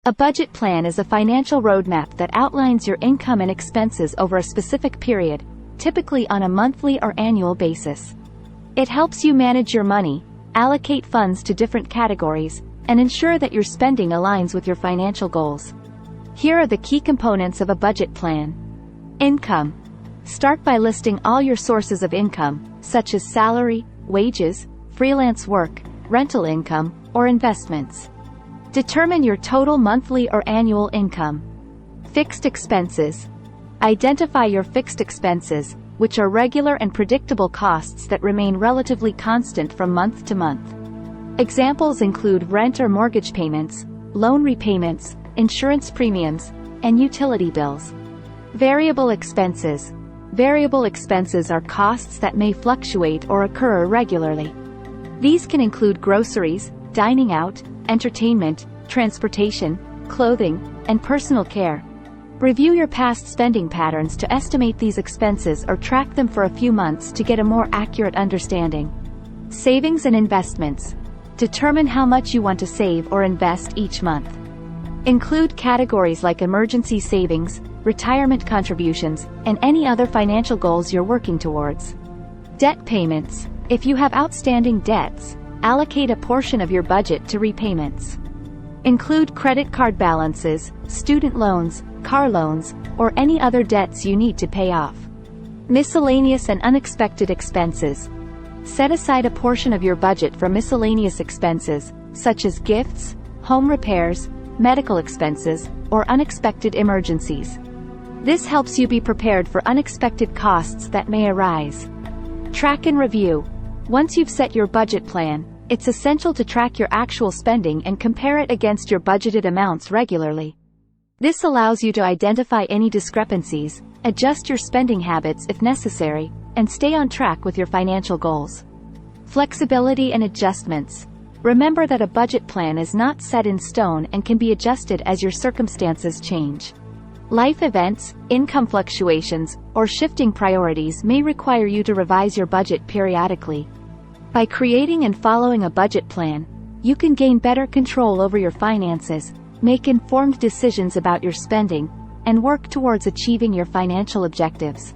A budget plan is a financial roadmap that outlines your income and expenses over a specific period, typically on a monthly or annual basis. It helps you manage your money, allocate funds to different categories, and ensure that your spending aligns with your financial goals. Here are the key components of a budget plan. Income. Start by listing all your sources of income, such as salary, wages, freelance work, rental income, or investments. Determine your total monthly or annual income. Fixed expenses. Identify your fixed expenses, which are regular and predictable costs that remain relatively constant from month to month. Examples include rent or mortgage payments, loan repayments, insurance premiums, and utility bills. Variable expenses. Variable expenses are costs that may fluctuate or occur irregularly. These can include groceries, dining out, entertainment, transportation, clothing, and personal care. Review your past spending patterns to estimate these expenses or track them for a few months to get a more accurate understanding. Savings and investments. Determine how much you want to save or invest each month. Include categories like emergency savings, retirement contributions, and any other financial goals you're working towards. Debt payments. If you have outstanding debts, allocate a portion of your budget to repayments. Include credit card balances, student loans, car loans, or any other debts you need to pay off. Miscellaneous and unexpected expenses. Set aside a portion of your budget for miscellaneous expenses, such as gifts, home repairs, medical expenses, or unexpected emergencies. This helps you be prepared for unexpected costs that may arise. Track and review. Once you've set your budget plan, it's essential to track your actual spending and compare it against your budgeted amounts regularly. This allows you to identify any discrepancies, adjust your spending habits if necessary, and stay on track with your financial goals. Flexibility and adjustments. Remember that a budget plan is not set in stone and can be adjusted as your circumstances change. Life events, income fluctuations, or shifting priorities may require you to revise your budget periodically. By creating and following a budget plan, you can gain better control over your finances, make informed decisions about your spending, and work towards achieving your financial objectives.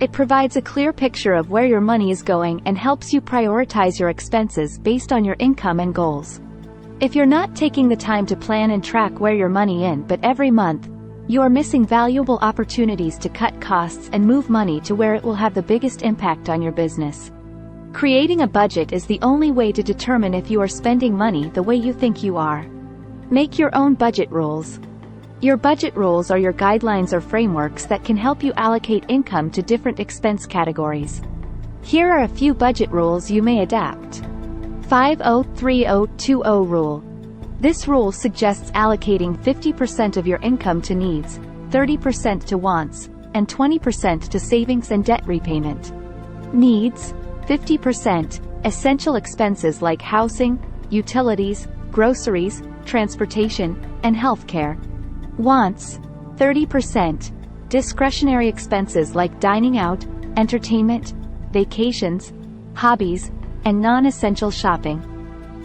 It provides a clear picture of where your money is going and helps you prioritize your expenses based on your income and goals. If you're not taking the time to plan and track where your money in but every month, you are missing valuable opportunities to cut costs and move money to where it will have the biggest impact on your business. Creating a budget is the only way to determine if you are spending money the way you think you are. Make your own budget rules. Your budget rules are your guidelines or frameworks that can help you allocate income to different expense categories. Here are a few budget rules you may adapt. 50-30-20 rule. This rule suggests allocating 50% of your income to needs, 30% to wants, and 20% to savings and debt repayment. Needs: 50%, essential expenses like housing, utilities, groceries, transportation, and healthcare. Wants: 30%, discretionary expenses like dining out, entertainment, vacations, hobbies, and non-essential shopping.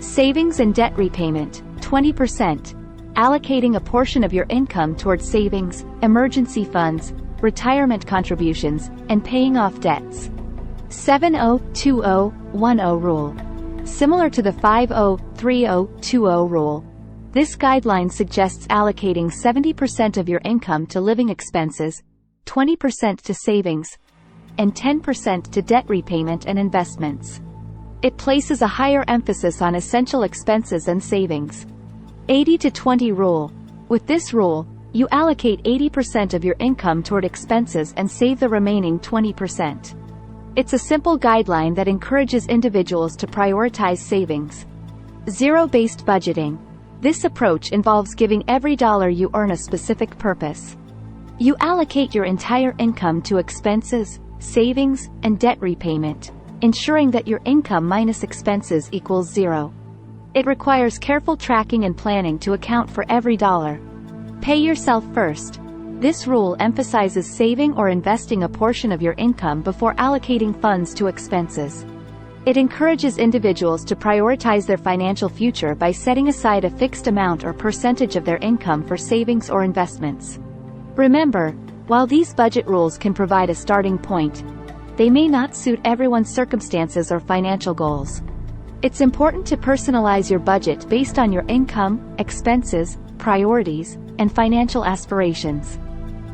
Savings and debt repayment: 20%, allocating a portion of your income towards savings, emergency funds, retirement contributions, and paying off debts. 70-20-10 rule. Similar to the 50-30-20 rule, this guideline suggests allocating 70% of your income to living expenses, 20% to savings, and 10% to debt repayment and investments. It places a higher emphasis on essential expenses and savings. 80-20 rule. With this rule, you allocate 80% of your income toward expenses and save the remaining 20%. It's a simple guideline that encourages individuals to prioritize savings. Zero-based budgeting. This approach involves giving every dollar you earn a specific purpose. You allocate your entire income to expenses, savings, and debt repayment, ensuring that your income minus expenses equals zero. It requires careful tracking and planning to account for every dollar. Pay yourself first. This rule emphasizes saving or investing a portion of your income before allocating funds to expenses. It encourages individuals to prioritize their financial future by setting aside a fixed amount or percentage of their income for savings or investments. Remember, while these budget rules can provide a starting point, they may not suit everyone's circumstances or financial goals. It's important to personalize your budget based on your income, expenses, priorities, and financial aspirations.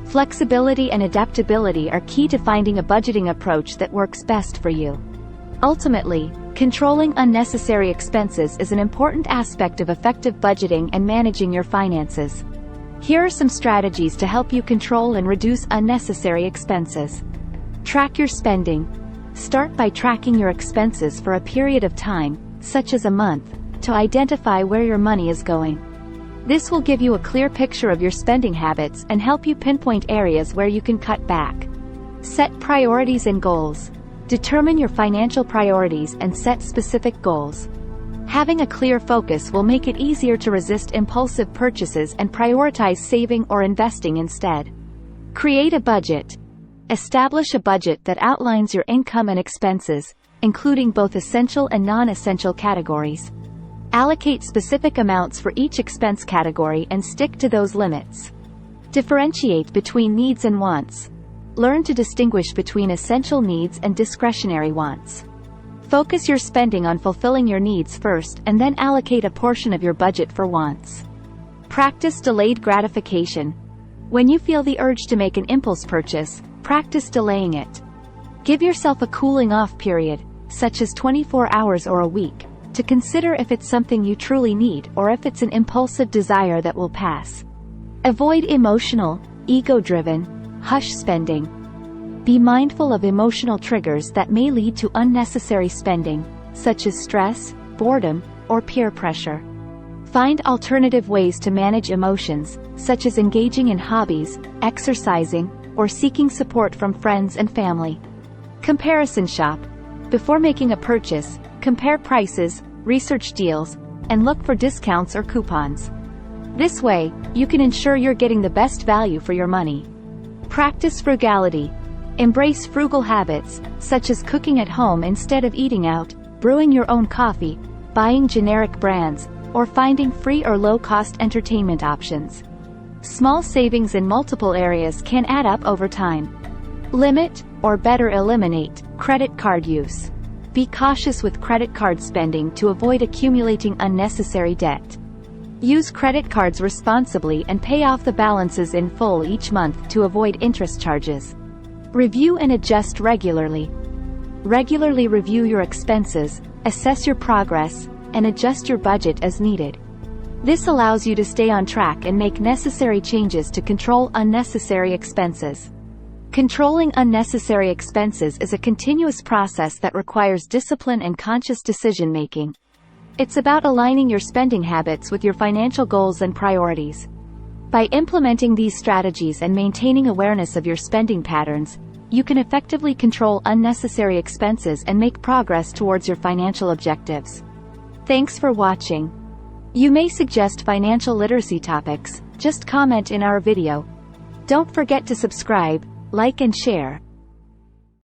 Flexibility and adaptability are key to finding a budgeting approach that works best for you. Ultimately, controlling unnecessary expenses is an important aspect of effective budgeting and managing your finances. Here are some strategies to help you control and reduce unnecessary expenses. Track your spending. Start by tracking your expenses for a period of time, such as a month, to identify where your money is going. This will give you a clear picture of your spending habits and help you pinpoint areas where you can cut back. Set priorities and goals. Determine your financial priorities and set specific goals. Having a clear focus will make it easier to resist impulsive purchases and prioritize saving or investing instead. Create a budget. Establish a budget that outlines your income and expenses, including both essential and non-essential categories. Allocate specific amounts for each expense category and stick to those limits. Differentiate between needs and wants. Learn to distinguish between essential needs and discretionary wants. Focus your spending on fulfilling your needs first and then allocate a portion of your budget for wants. Practice delayed gratification. When you feel the urge to make an impulse purchase, practice delaying it. Give yourself a cooling-off period, such as 24 hours or a week, to consider if it's something you truly need or if it's an impulsive desire that will pass. Avoid emotional, ego-driven, hush spending. Be mindful of emotional triggers that may lead to unnecessary spending, such as stress, boredom, or peer pressure. Find alternative ways to manage emotions, such as engaging in hobbies, exercising, or seeking support from friends and family. Comparison shop. Before making a purchase, compare prices, research deals, and look for discounts or coupons. This way, you can ensure you're getting the best value for your money. Practice frugality. Embrace frugal habits, such as cooking at home instead of eating out, brewing your own coffee, buying generic brands, or finding free or low-cost entertainment options. Small savings in multiple areas can add up over time. Limit, or better eliminate, credit card use. Be cautious with credit card spending to avoid accumulating unnecessary debt. Use credit cards responsibly and pay off the balances in full each month to avoid interest charges. Review and adjust regularly. Regularly review your expenses, assess your progress, and adjust your budget as needed. This allows you to stay on track and make necessary changes to control unnecessary expenses. Controlling unnecessary expenses is a continuous process that requires discipline and conscious decision-making. It's about aligning your spending habits with your financial goals and priorities. By implementing these strategies and maintaining awareness of your spending patterns, you can effectively control unnecessary expenses and make progress towards your financial objectives. Thanks for watching. You may suggest financial literacy topics, just comment in our video. Don't forget to subscribe, like and share,